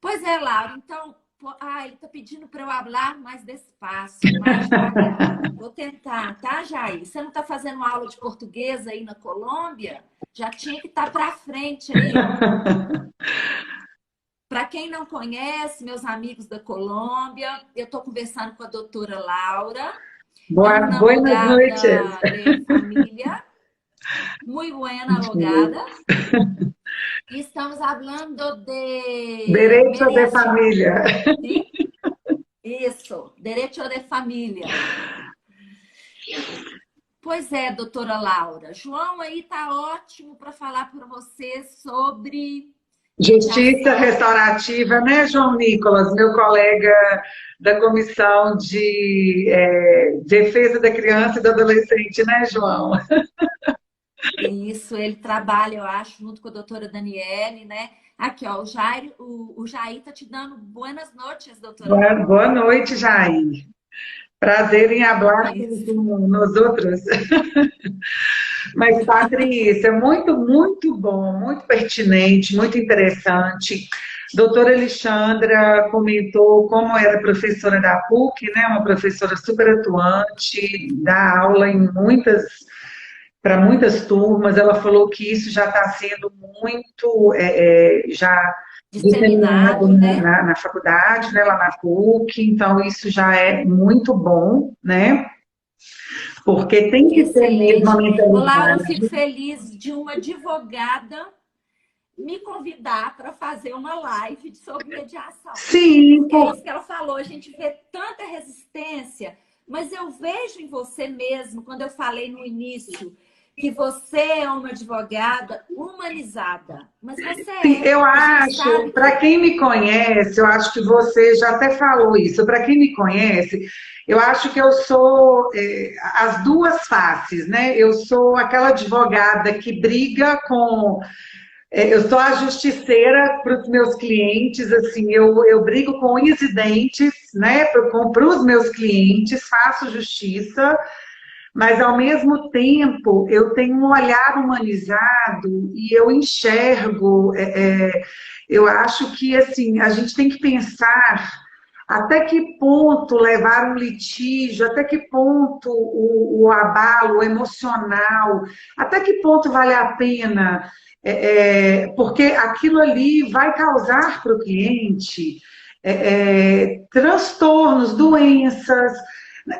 Pois é, Laura. Então, ele está pedindo para eu falar mais despacio, mais devagar. Vou tentar, tá, Jair? Você não está fazendo aula de português aí na Colômbia? Já tinha que estar para frente aí, ó. Para quem não conhece, meus amigos da Colômbia, eu estou conversando com a doutora Laura, é una Buenas noches. abogada de família, muito buena abogada, e estamos falando de Derecho de mediação, família. sim? Isso, direito de família. Pois é, doutora Laura. João aí tá ótimo para falar para você sobre Justiça mediação. restaurativa, né, João Nicolas, meu colega da Comissão de Defesa da Criança e do Adolescente, né, João? Isso, ele trabalha, eu acho, junto com a doutora Daniele, né? Aqui, ó, o Jair tá te dando buenas noites, doutora Laura. Boa noite, Jair. Prazer em falar Isso. com nós outros. Mas, Patrícia, muito, muito bom, muito pertinente, muito interessante. Doutora Alexandra comentou como era professora da PUC, né? Uma professora super atuante, dá aula em para muitas turmas. Ela falou que isso já está sendo muito já disseminado Disseminado, né? na faculdade, né? Lá na PUC. Então, isso já é muito bom, né? Porque tem que ter mesmo a Excelente. Ô, Laura, eu fico mentalidade. feliz de uma advogada me convidar para fazer uma live sobre mediação. Sim, Porque é isso que ela falou, a gente vê tanta resistência, mas eu vejo em você mesmo, quando eu falei no início, que você é uma advogada humanizada. Mas você sim, é. eu A gente acho, sabe que para é. quem me conhece, eu acho que você já até falou isso. Para quem me conhece, eu acho que eu sou as duas faces, né? Eu sou aquela advogada que briga com. Eu sou a justiceira para os meus clientes, assim, eu brigo com unhas e dentes, né? Para os meus clientes, faço justiça. Mas, ao mesmo tempo, eu tenho um olhar humanizado e eu enxergo, eu acho que, assim, a gente tem que pensar até que ponto levar um litígio, até que ponto o abalo emocional, até que ponto vale a pena, porque aquilo ali vai causar para o cliente transtornos, doenças.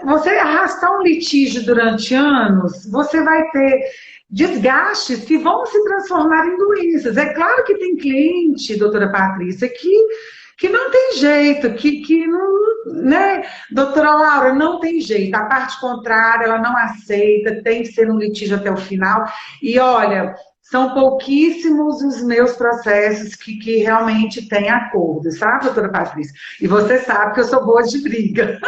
Você arrastar um litígio durante anos, você vai ter desgastes que vão se transformar em doenças. É claro que tem cliente, doutora Patrícia, que não tem jeito, que não, né? Doutora Laura, não tem jeito. A parte contrária, ela não aceita, tem que ser um litígio até o final. E olha, são pouquíssimos os meus processos que realmente têm acordo, sabe, doutora Patrícia? E você sabe que eu sou boa de briga.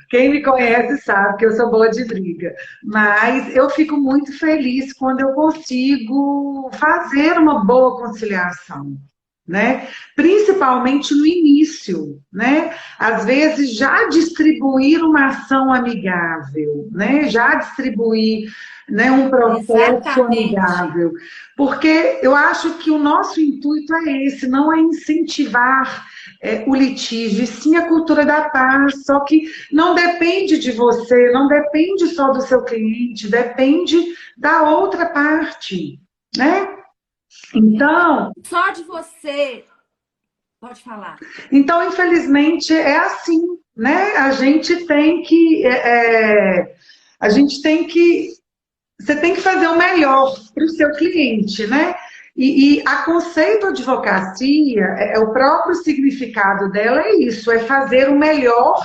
Quem me conhece sabe que eu sou boa de briga, mas eu fico muito feliz quando eu consigo fazer uma boa conciliação, né? Principalmente no início, né? Às vezes já distribuir uma ação amigável, né? Já distribuir, né, um processo Exatamente. amigável, porque eu acho que o nosso intuito é esse, não é incentivar o litígio, e sim a cultura da paz, só que não depende de você, não depende só do seu cliente, depende da outra parte, né? Então, Só de você. Pode falar. então, infelizmente, é assim, né? A gente tem que, você tem que fazer o melhor para o seu cliente, né? E a conceito advocacia, o próprio significado dela é isso, é fazer o melhor,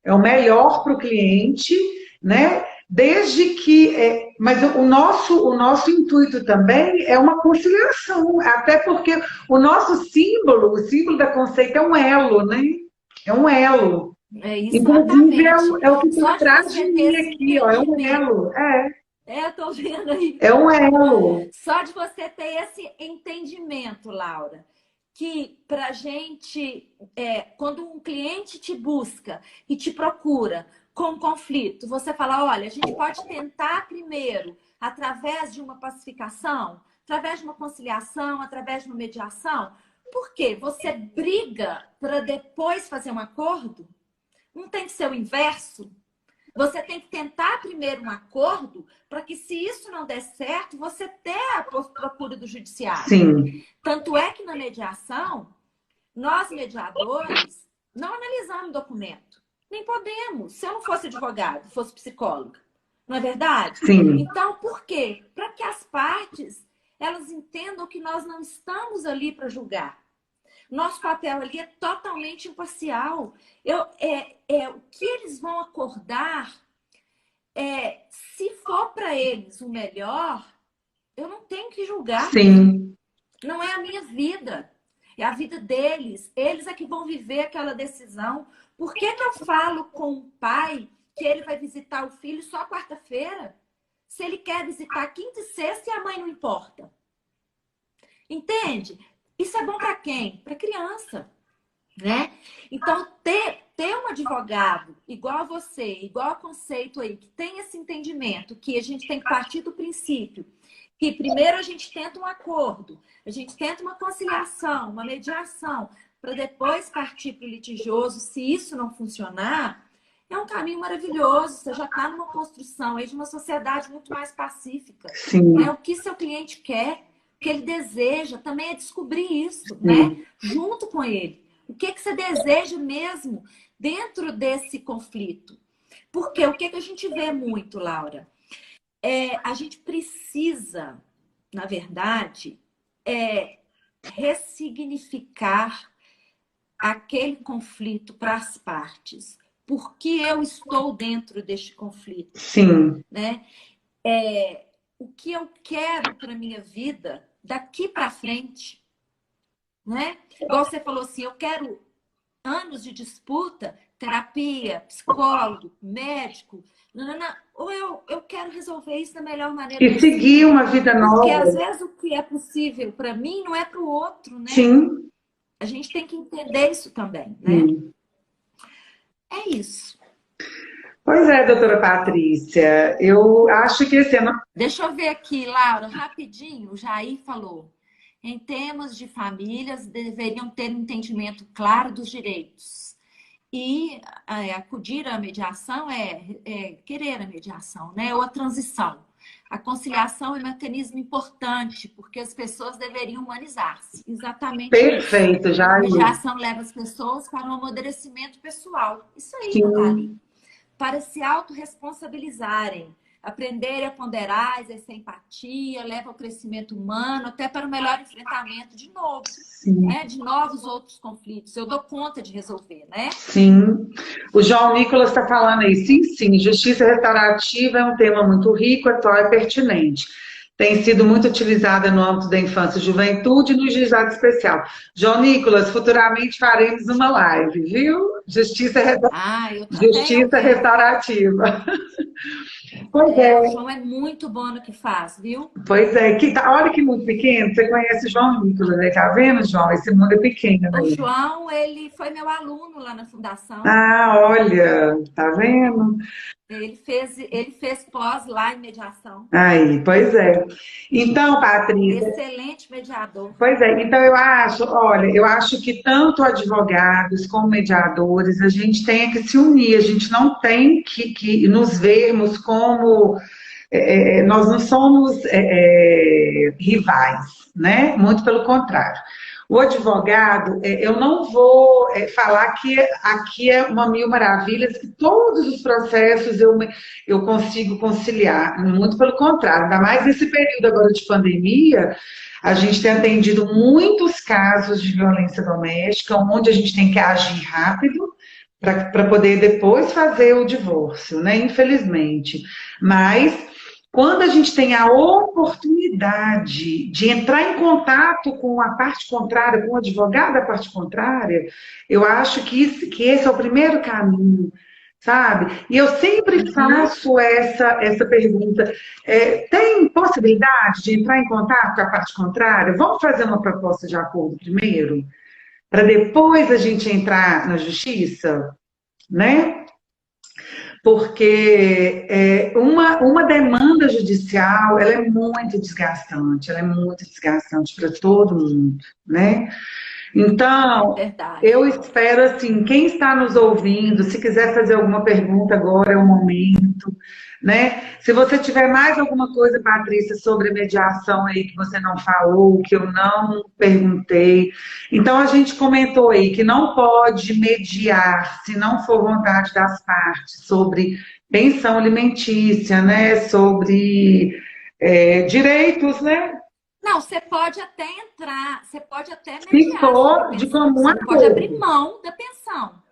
é o melhor para o cliente, né? Desde que, mas o nosso intuito também é uma conciliação, até porque o símbolo da conceito é um elo, né? É um elo. É isso Inclusive, exatamente. é o que está Só de atrás você de ter mim esse aqui, ó, é um entendimento. elo. Eu tô vendo aí. É um elo. Só de você ter esse entendimento, Laura, que para gente, quando um cliente te busca e te procura com conflito, você fala, olha, a gente pode tentar primeiro através de uma pacificação, através de uma conciliação, através de uma mediação. Por quê? Você briga para depois fazer um acordo? Não tem que ser o inverso? Você tem que tentar primeiro um acordo para que, se isso não der certo, você tenha a procura do judiciário. Sim. Tanto é que na mediação, Nós, mediadores, não analisamos documento. Nem podemos. Se eu não fosse advogado, fosse psicóloga. Não é verdade? Sim, Então, por quê? Para que as partes, elas entendam que nós não estamos ali para julgar. Nosso papel ali é totalmente imparcial. O que eles vão acordar, se for para eles o melhor, eu não tenho que julgar. sim, Não é a minha vida. É a vida deles. Eles é que vão viver aquela decisão. Por que que eu falo com o pai que ele vai visitar o filho só quarta-feira? Se ele quer visitar quinta e sexta e a mãe não importa. Entende? Isso é bom para quem? Para criança, né? Então, ter um advogado igual a você, igual a Conceito aí, que tem esse entendimento, que a gente tem que partir do princípio que primeiro a gente tenta um acordo, a gente tenta uma conciliação, uma mediação, para depois partir para o litigioso. Se isso não funcionar, é um caminho maravilhoso. Você já está numa construção aí de uma sociedade muito mais pacífica. sim, É o que seu cliente quer, o que ele deseja, também é descobrir isso, né? Junto com ele. O que que você deseja mesmo dentro desse conflito? Porque o que que a gente vê muito, Laura? A gente precisa, na verdade, ressignificar aquele conflito para as partes. Por que eu estou dentro deste conflito? sim, Né? O que eu quero para minha vida daqui para frente, né? Igual você falou assim, eu quero anos de disputa, terapia, psicólogo, médico, nanana, ou eu quero resolver isso da melhor maneira e seguir possível. uma vida Porque às nova. vezes o que é possível para mim não é para o outro, né? Sim, A gente tem que entender isso também, né? sim. É isso. Pois é, doutora Patrícia, eu acho que esse ano. Deixa eu ver aqui, Laura, rapidinho, o Jair falou. Em termos de famílias, deveriam ter um entendimento claro dos direitos. E acudir à mediação querer a mediação, né? Ou a transição. A conciliação é um mecanismo importante, porque as pessoas deveriam humanizar-se. Exatamente isso. Perfeito, A Jair. mediação leva as pessoas para um amadurecimento pessoal. Isso aí, Sim, Nathalie. Para se autorresponsabilizarem, aprender a ponderar, exercer empatia, leva ao crescimento humano, até para o melhor enfrentamento de novo, sim. né? De novos outros conflitos. Eu dou conta de resolver, né? Sim, o João Nicolas está falando aí, sim, sim, justiça restaurativa é um tema muito rico, atual e pertinente. Tem sido muito utilizada no âmbito da infância e juventude e no juizado especial. João Nicolas, futuramente faremos uma live, viu? Ah, até eu Justiça quero. restaurativa. Pois O é, João é muito bom no que faz, viu? pois é. Olha que mundo pequeno, você conhece o João Nicolas, né? Tá vendo, João? Esse mundo é pequeno, O né? João, ele foi meu aluno lá na fundação. Ah, olha, tá vendo? Ele fez pós lá em mediação. Aí, pois é. Então, Patrícia, Excelente mediador. pois é, então eu acho, olha, eu acho que tanto advogados como mediadores, a gente tem que se unir, a gente não tem que nos vermos como, nós não somos rivais, né? Muito pelo contrário. O advogado, eu não vou falar que aqui é uma mil maravilhas, que todos os processos eu consigo conciliar, muito pelo contrário, ainda mais nesse período agora de pandemia, a gente tem atendido muitos casos de violência doméstica, onde a gente tem que agir rápido para poder depois fazer o divórcio, né? Infelizmente. Mas quando a gente tem a oportunidade de entrar em contato com a parte contrária, com o advogado da parte contrária, eu acho que esse é o primeiro caminho, sabe? E eu sempre Uhum. faço essa pergunta: tem possibilidade de entrar em contato com a parte contrária? Vamos fazer uma proposta de acordo primeiro, para depois a gente entrar na justiça, né? Porque uma demanda judicial, ela é muito desgastante para todo mundo, né? Então, Verdade. eu espero assim, quem está nos ouvindo, se quiser fazer alguma pergunta agora é o momento. né? Se você tiver mais alguma coisa, Patrícia, sobre mediação aí que você não falou, que eu não perguntei. Então, a gente comentou aí que não pode mediar se não for vontade das partes sobre pensão alimentícia, né? Sobre direitos, né? Não, você pode até entrar, você pode até Se mediar sobre for de pensão. comum Você não pode abrir acordo. mão da pensão,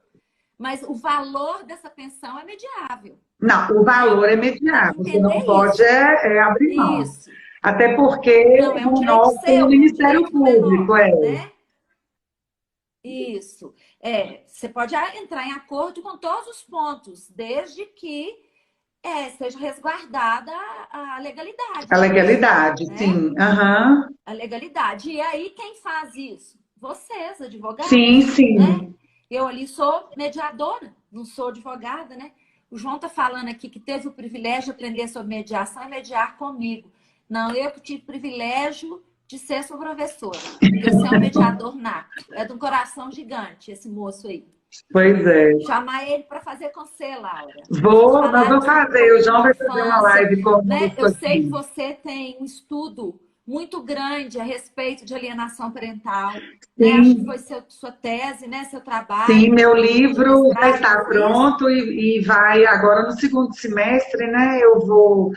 mas o valor dessa pensão é mediável, Não, o né? valor é Então, tem que mediado, você entender não pode isso. abrir mão. Isso. Até porque Não, é um um direito órgão tem o seu, é um Ministério direito do Público, menor, é. né? Isso. Você pode entrar em acordo com todos os pontos, desde que seja resguardada a A legalidade disso, legalidade, né? sim. Aham. A legalidade. E aí, quem faz isso? Vocês, Sim, advogados, né? sim. Eu ali sou mediadora, não sou advogada, né? O João tá falando aqui que teve o privilégio de aprender sobre mediação e mediar comigo. Não, eu que tive o privilégio de ser sua professora, porque você é um mediador nato. É de um coração gigante, esse moço aí. Pois é. Chamar ele para fazer com você, Laura. Para vocês Nós falarem vamos sobre um fazer. O pouquinho João de vai fazer uma infância, live né? conosco Eu sei que aqui. você tem um estudo muito grande a respeito de alienação parental, né? Acho que Sim, foi sua tese, né? Seu trabalho sim, meu de livro já mestrado, está não foi isso? pronto e vai agora no segundo semestre, né? Eu vou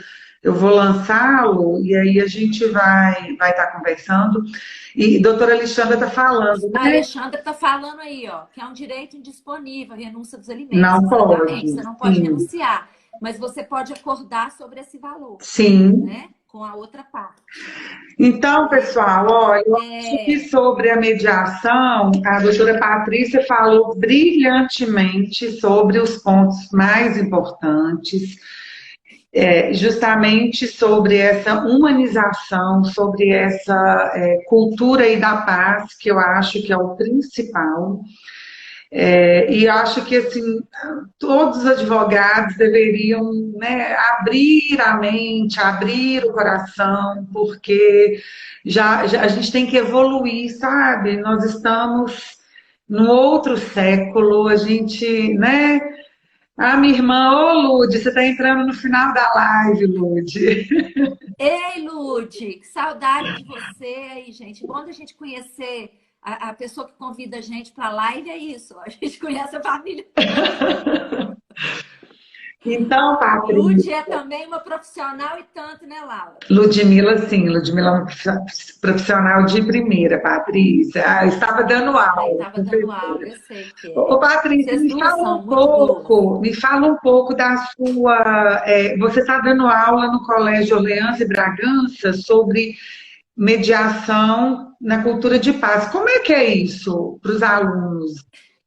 lançá-lo e aí a gente vai estar conversando. E doutora Alexandra está falando, A né? Alexandra está falando aí, ó, que é um direito indisponível, a renúncia dos alimentos. Não Exatamente, pode. você não pode Sim, renunciar, mas você pode acordar sobre esse valor, sim. né? Com a outra parte, Então, né? pessoal, olha, eu acho que É, sobre a mediação, a doutora Patrícia falou brilhantemente sobre os pontos mais importantes, justamente sobre essa humanização, sobre essa cultura aí da paz, que eu acho que é o principal. E acho que assim todos os advogados deveriam, né, abrir a mente, abrir o coração, porque já a gente tem que evoluir, sabe? Nós estamos no outro século, a gente, né? Ah, minha irmã, ô Lude, você está entrando no final da live, Lude. Ei, Lude, que saudade de você aí, gente. Bom da gente conhecer a pessoa que convida a gente para a live, é isso. A gente conhece a família toda. Então, Lude é Patrícia. também uma profissional e tanto, né, Laura? Ludmila, sim, Ludmila é uma profissional de primeira, Patrícia. Ah, estava dando Aí aula, estava dando aula, professora. eu sei que Ô, é. Patrícia, Vocês me duas fala um são muito boas. pouco, me fala um pouco da sua. Você está dando aula no Colégio Orleans e Bragança sobre mediação na cultura de paz. Como é que é isso para os alunos?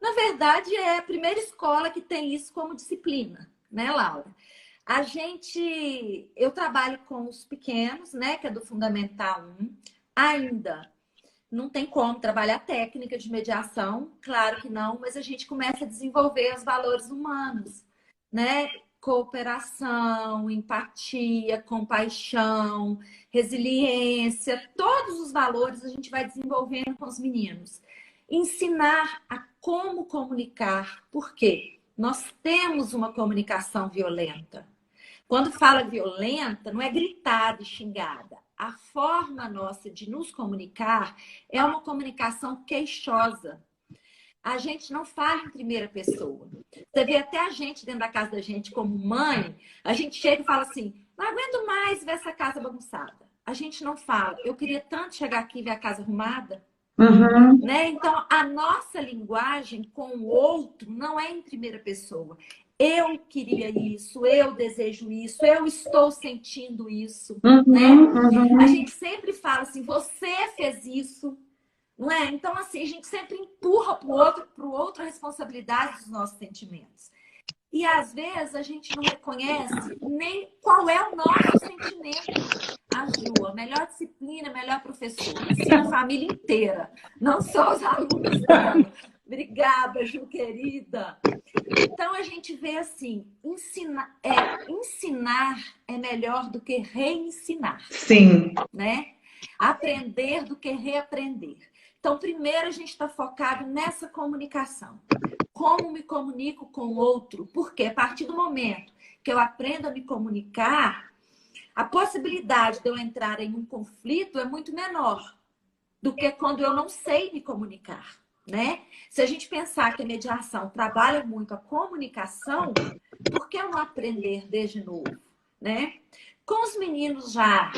Na verdade, é a primeira escola que tem isso como disciplina, né, Laura? Eu trabalho com os pequenos, né, que é do Fundamental 1, ainda. Não tem como trabalhar técnica de mediação, claro que não, mas a gente começa a desenvolver os valores humanos, né? Cooperação, empatia, compaixão, resiliência, todos os valores a gente vai desenvolvendo com os meninos. Ensinar a como comunicar, por quê? Nós temos uma comunicação violenta. Quando fala violenta, não é gritada e xingada. A forma nossa de nos comunicar é uma comunicação queixosa. A gente não fala em primeira pessoa. Você vê até a gente dentro da casa da gente, como mãe, a gente chega e fala assim: não aguento mais ver essa casa bagunçada. A gente não fala, eu queria tanto chegar aqui e ver a casa arrumada. Uhum, Né? Então, a nossa linguagem com o outro não é em primeira pessoa. Eu queria isso, eu desejo isso, eu estou sentindo isso, né? uhum, A uhum. gente sempre fala assim, você fez isso, não é? Então, assim, a gente sempre empurra para o outro a responsabilidade dos nossos sentimentos. E às vezes a gente não reconhece nem qual é o nosso sentimento. A Ju, a melhor disciplina, a melhor professora, ensina a família inteira, não só os alunos dela. Obrigada, Ju, querida. Então a gente vê assim, ensinar é melhor do que reensinar, Sim, né? Aprender do que reaprender. Então, primeiro a gente está focado nessa comunicação. Como me comunico com o outro? Porque a partir do momento que eu aprendo a me comunicar, a possibilidade de eu entrar em um conflito é muito menor do que quando eu não sei me comunicar, né? Se a gente pensar que a mediação trabalha muito a comunicação, por que eu não aprender desde novo, né? Com os meninos já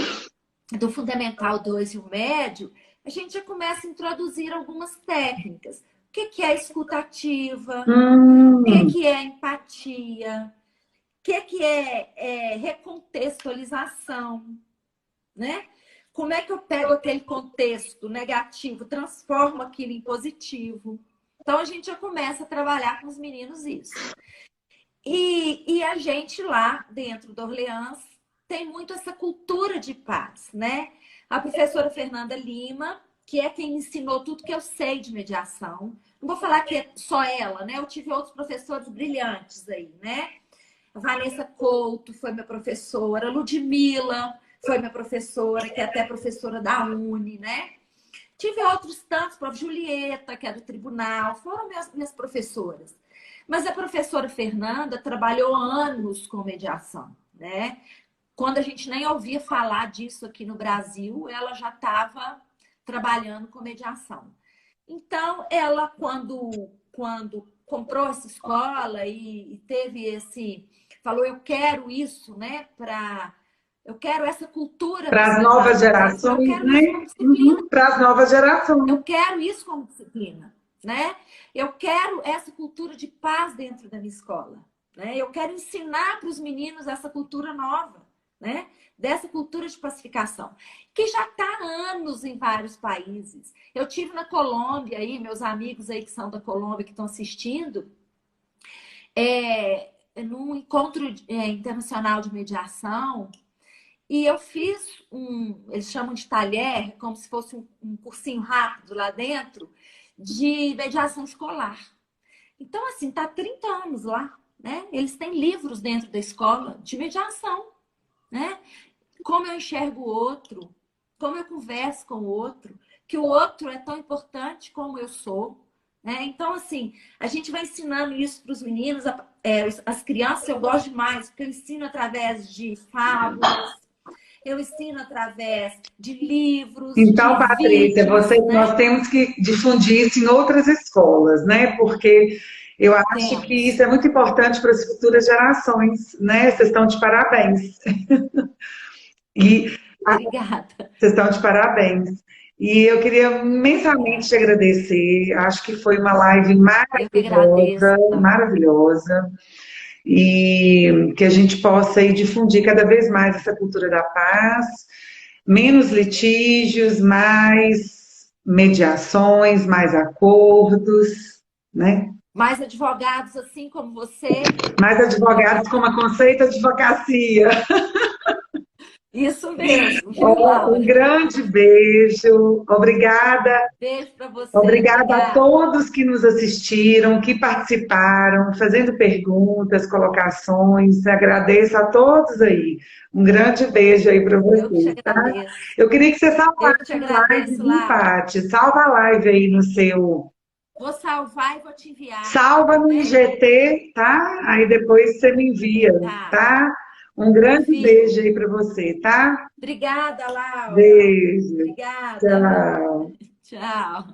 do Fundamental 2 e o médio, a gente já começa a introduzir algumas técnicas. O que é escuta ativa? O que é empatia? O que é recontextualização? Né? Como é que eu pego aquele contexto negativo, transformo aquilo em positivo? Então, a gente já começa a trabalhar com os meninos isso. E a gente lá dentro do Orleans tem muito essa cultura de paz, né? A professora Fernanda Lima, que é quem ensinou tudo que eu sei de mediação. Não vou falar que é só ela, né? Eu tive outros professores brilhantes aí, né? A Vanessa Couto foi minha professora, a Ludmilla foi minha professora, que é até professora da Uni, né? Tive outros tantos, prof. Julieta, que é do tribunal, foram minhas professoras. Mas a professora Fernanda trabalhou anos com mediação, né? Quando a gente nem ouvia falar disso aqui no Brasil, ela já estava trabalhando com mediação. Então, ela, quando comprou essa escola e teve esse... Falou, eu quero isso, né? Eu quero essa cultura Para as dos novas trabalhos. Eu gerações, quero né? isso como disciplina. Para as novas gerações. Eu quero isso como disciplina, né? Eu quero essa cultura de paz dentro da minha escola, né? Eu quero ensinar para os meninos essa cultura nova, né? Dessa cultura de pacificação, que já está há anos em vários países. Eu tive na Colômbia aí, meus amigos aí que são da Colômbia que estão assistindo, num encontro internacional de mediação. E eu fiz eles chamam de talher, como se fosse um cursinho rápido lá dentro, de mediação escolar. Então, assim, tá há 30 anos lá, né? Eles têm livros dentro da escola de mediação, né? Como eu enxergo o outro, como eu converso com o outro, que o outro é tão importante como eu sou, né? Então, assim, a gente vai ensinando isso para os meninos, as crianças eu gosto demais, porque eu ensino através de fábulas, eu ensino através de livros, Então, de Patrícia, vídeos, nós né? temos que difundir isso em outras escolas, né? Porque eu acho que isso Temos. é muito importante para as futuras gerações, né? Vocês estão de parabéns. E Obrigada. vocês estão de parabéns. E eu queria imensamente te Obrigada. agradecer. Acho que foi uma live Eu que agradeço. maravilhosa, maravilhosa. E que a gente possa aí difundir cada vez mais essa cultura da paz, menos litígios, mais mediações, mais acordos, né? Mais advogados assim como você. Mais advogados como a Conceito Advocacia. Isso mesmo, viu, Oh, um Laura? grande beijo, obrigada. Beijo para você. Obrigada a Obrigada. todos que nos assistiram, que participaram, fazendo perguntas, colocações. Agradeço a todos aí. Um grande beijo aí para Eu que te vocês, tá? agradeço. Eu queria que você Eu que te salvasse a live agradeço, de Laura. empate. Salva a live aí no seu. Vou salvar e vou te enviar, Salva tá no bem? IGT, tá? Aí depois você me envia, Tá. tá? Um grande Envio. beijo aí para você, tá? Obrigada, Laura. Beijo. Obrigada. Tchau. Tchau.